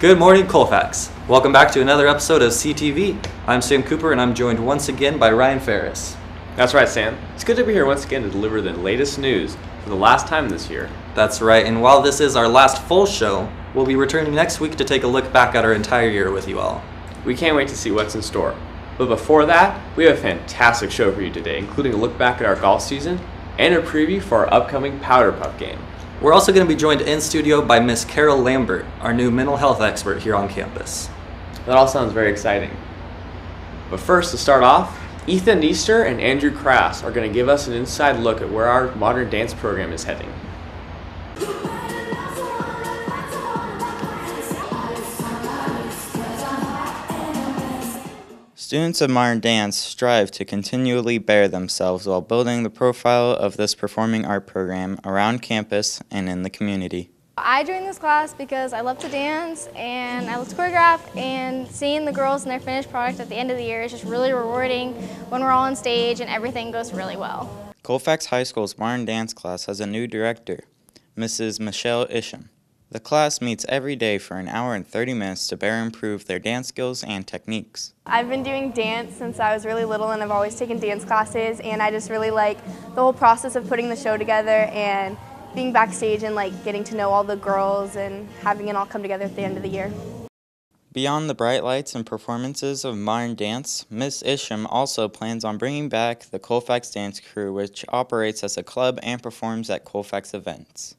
Good morning, Colfax. Welcome back to another episode of CTV. I'm Sam Cooper, and I'm joined once again by Ryan Ferris. That's right, Sam. It's good to be here once again to deliver the latest news for the last time this year. That's right, and while this is our last full show, we'll be returning next week to take a look back at our entire year with you all. We can't wait to see what's in store. But before that, we have a fantastic show for you today, including a look back at our golf season and a preview for our upcoming Powder Puff game. We're also going to be joined in studio by Miss Carol Lambert, our new mental health expert here on campus. That all sounds very exciting. But first, to start off, Ethan Easter and Andrew Krass are going to give us an inside look at where our modern dance program is heading. Students of modern dance strive to continually better themselves while building the profile of this performing art program around campus and in the community. I joined this class because I love to dance and I love to choreograph, and seeing the girls and their finished product at the end of the year is just really rewarding when we're all on stage and everything goes really well. Colfax High School's modern dance class has a new director, Mrs. Michelle Isham. The class meets every day for an hour and 30 minutes to better improve their dance skills and techniques. I've been doing dance since I was really little, and I've always taken dance classes, and I just really like the whole process of putting the show together and being backstage and getting to know all the girls and having it all come together at the end of the year. Beyond the bright lights and performances of modern dance, Ms. Isham also plans on bringing back the Colfax Dance Crew, which operates as a club and performs at Colfax events.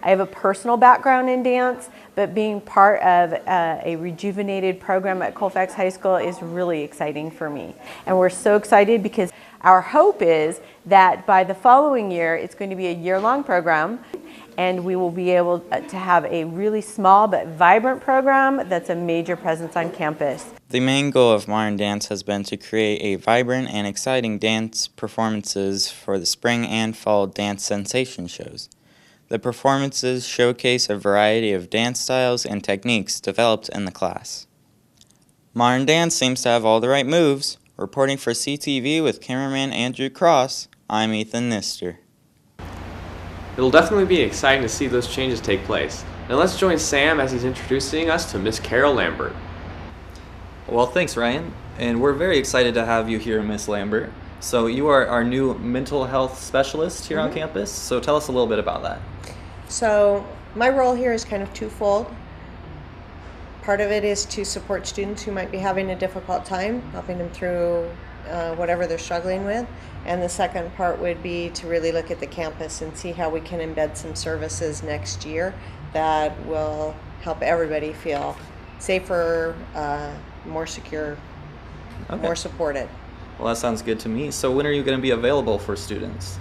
I have a personal background in dance, but being part of a rejuvenated program at Colfax High School is really exciting for me. And we're so excited because our hope is that by the following year, it's going to be a year-long program, and we will be able to have a really small but vibrant program that's a major presence on campus. The main goal of modern dance has been to create a vibrant and exciting dance performances for the spring and fall dance sensation shows. The performances showcase a variety of dance styles and techniques developed in the class. Modern dance seems to have all the right moves. Reporting for CTV with cameraman Andrew Cross, I'm Ethan Nister. It'll definitely be exciting to see those changes take place. Now let's join Sam as he's introducing us to Miss Carol Lambert. Well, thanks, Ryan. And we're very excited to have you here, Miss Lambert. So you are our new mental health specialist here on campus. So tell us a little bit about that. So my role here is kind of twofold. Part of it is to support students who might be having a difficult time, helping them through whatever they're struggling with. And the second part would be to really look at the campus and see how we can embed some services next year that will help everybody feel safer, more secure, more supported. Well, that sounds good to me. So when are you going to be available for students?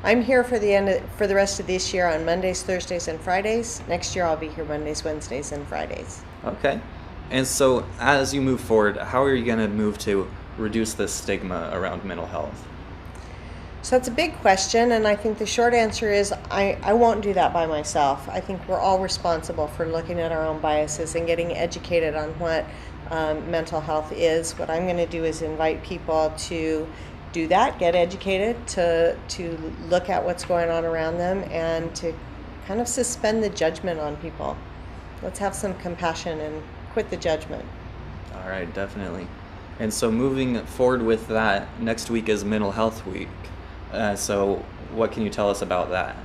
I'm here for the rest of this year on Mondays, Thursdays, and Fridays. Next year I'll be here Mondays, Wednesdays, and Fridays. Okay. And so as you move forward, how are you going to move to reduce the stigma around mental health? So that's a big question, and I think the short answer is I won't do that by myself. I think we're all responsible for looking at our own biases and getting educated on what mental health is. What I'm going to do is invite people to do that, get educated, to look at what's going on around them, and to kind of suspend the judgment on people. Let's have some compassion and quit the judgment. All right, definitely. And so moving forward with that, next week is Mental Health Week. So what can you tell us about that?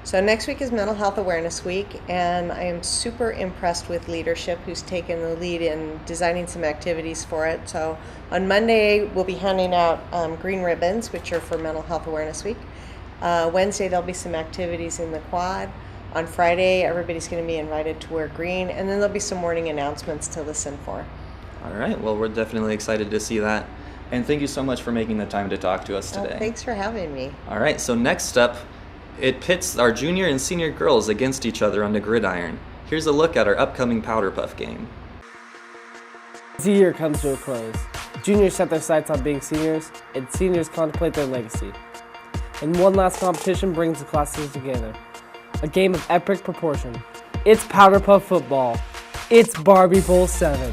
So next week is Mental Health Awareness Week, and I am super impressed with leadership who's taken the lead in designing some activities for it. So on Monday, we'll be handing out green ribbons, which are for Mental Health Awareness Week. Wednesday, there'll be some activities in the quad. On Friday, everybody's going to be invited to wear green, and then there'll be some morning announcements to listen for. All right, well, we're definitely excited to see that. And thank you so much for making the time to talk to us today. Thanks for having me. All right, so next up, it pits our junior and senior girls against each other on the gridiron. Here's a look at our upcoming Powder Puff game. As the year comes to a close, juniors set their sights on being seniors, and seniors contemplate their legacy. And one last competition brings the classes together. A game of epic proportion. It's Powder Puff football. It's Barbie Bowl 7.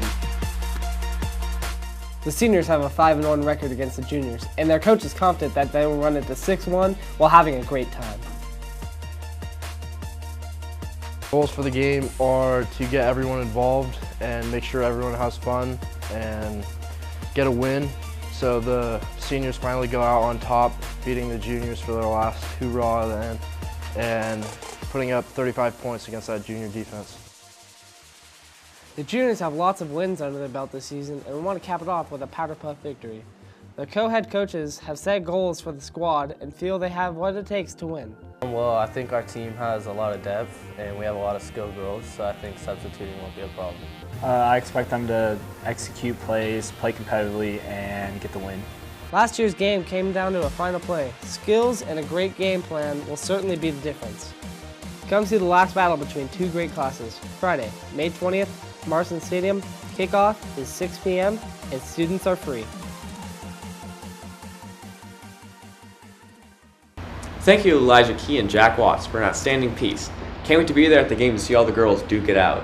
The seniors have a 5-1 record against the juniors, and their coach is confident that they will run it to 6-1 while having a great time. Goals for the game are to get everyone involved and make sure everyone has fun and get a win. So the seniors finally go out on top, beating the juniors for their last hoorah at the end and putting up 35 points against that junior defense. The juniors have lots of wins under their belt this season, and we want to cap it off with a powder puff victory. The co-head coaches have set goals for the squad and feel they have what it takes to win. Well, I think our team has a lot of depth and we have a lot of skilled girls, so I think substituting won't be a problem. I expect them to execute plays, play competitively, and get the win. Last year's game came down to a final play. Skills and a great game plan will certainly be the difference. Come see the last battle between two great classes. Friday, May 20th, Marston Stadium. Kickoff is 6 p.m. and students are free. Thank you to Elijah Key and Jack Watts for an outstanding piece. Can't wait to be there at the game to see all the girls duke it out.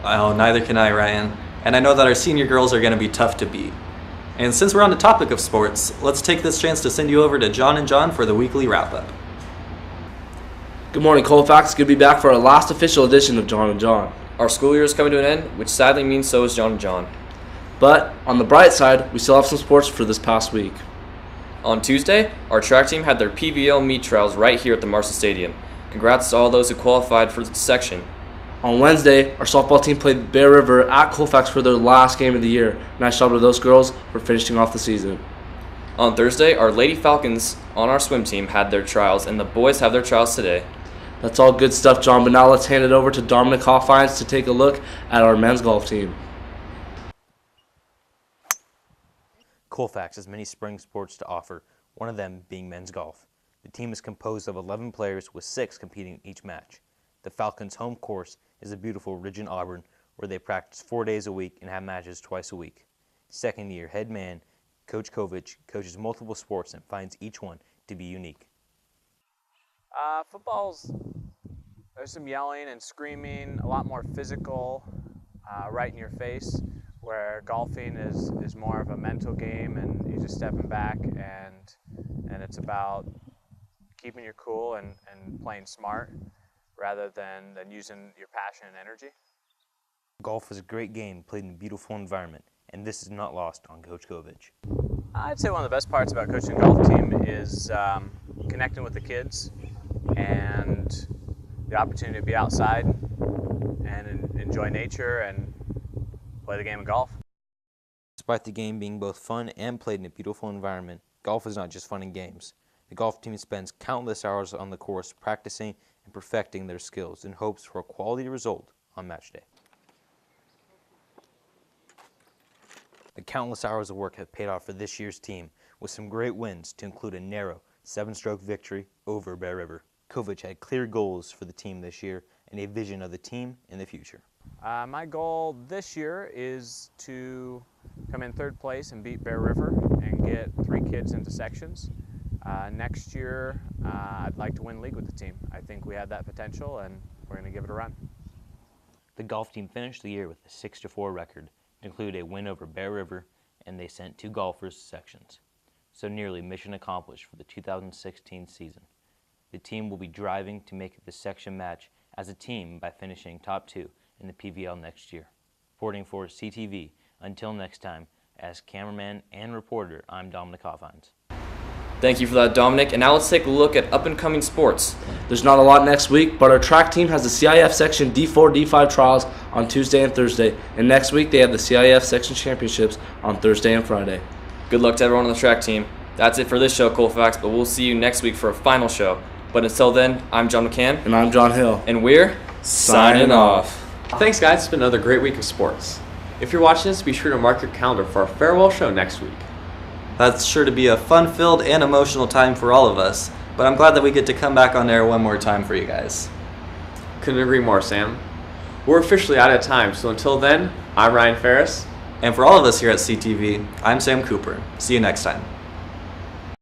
Oh, neither can I, Ryan. And I know that our senior girls are going to be tough to beat. And since we're on the topic of sports, let's take this chance to send you over to John and John for the weekly wrap-up. Good morning, Colfax. Good to be back for our last official edition of John and John. Our school year is coming to an end, which sadly means so is John and John. But on the bright side, we still have some sports for this past week. On Tuesday, our track team had their PVL meet trials right here at the Marston Stadium. Congrats to all those who qualified for the section. On Wednesday, our softball team played Bear River at Colfax for their last game of the year. Nice job to those girls for finishing off the season. On Thursday, our Lady Falcons on our swim team had their trials, and the boys have their trials today. That's all good stuff, John, but now let's hand it over to Dominic Hoffines to take a look at our men's golf team. Colfax has many spring sports to offer, one of them being men's golf. The team is composed of 11 players with 6 competing in each match. The Falcons' home course is a beautiful Ridge in Auburn, where they practice 4 days a week and have matches twice a week. Second-year head man, Coach Kovich, coaches multiple sports and finds each one to be unique. There's some yelling and screaming, a lot more physical, right in your face, where golfing is more of a mental game and you're just stepping back and it's about keeping your cool and playing smart rather than using your passion and energy. Golf is a great game played in a beautiful environment, and this is not lost on Coach Kovich. I'd say one of the best parts about coaching a golf team is connecting with the kids and the opportunity to be outside and enjoy nature and play the game of golf. Despite the game being both fun and played in a beautiful environment, golf is not just fun and games. The golf team spends countless hours on the course practicing and perfecting their skills in hopes for a quality result on match day. The countless hours of work have paid off for this year's team with some great wins to include a narrow 7-stroke victory over Bear River. Kovich had clear goals for the team this year and a vision of the team in the future. My goal this year is to come in 3rd place and beat Bear River and get 3 kids into sections. Next year, I'd like to win league with the team. I think we have that potential and we're going to give it a run. The golf team finished the year with a 6-4 record, included a win over Bear River, and they sent 2 golfers to sections. So nearly mission accomplished for the 2016 season. The team will be driving to make it the section match as a team by finishing top 2 in the PVL next year. Reporting for CTV, until next time, as cameraman and reporter, I'm Dominic Hoffines. Thank you for that, Dominic. And now let's take a look at up-and-coming sports. There's not a lot next week, but our track team has the CIF Section D4, D5 trials on Tuesday and Thursday. And next week, they have the CIF Section Championships on Thursday and Friday. Good luck to everyone on the track team. That's it for this show, Colfax, but we'll see you next week for a final show. But until then, I'm John McCann. And I'm John Hill. And we're signing off. Thanks, guys. It's been another great week of sports. If you're watching this, be sure to mark your calendar for our farewell show next week. That's sure to be a fun-filled and emotional time for all of us, but I'm glad that we get to come back on there one more time for you guys. Couldn't agree more, Sam. We're officially out of time, so until then, I'm Ryan Ferris. And for all of us here at CTV, I'm Sam Cooper. See you next time.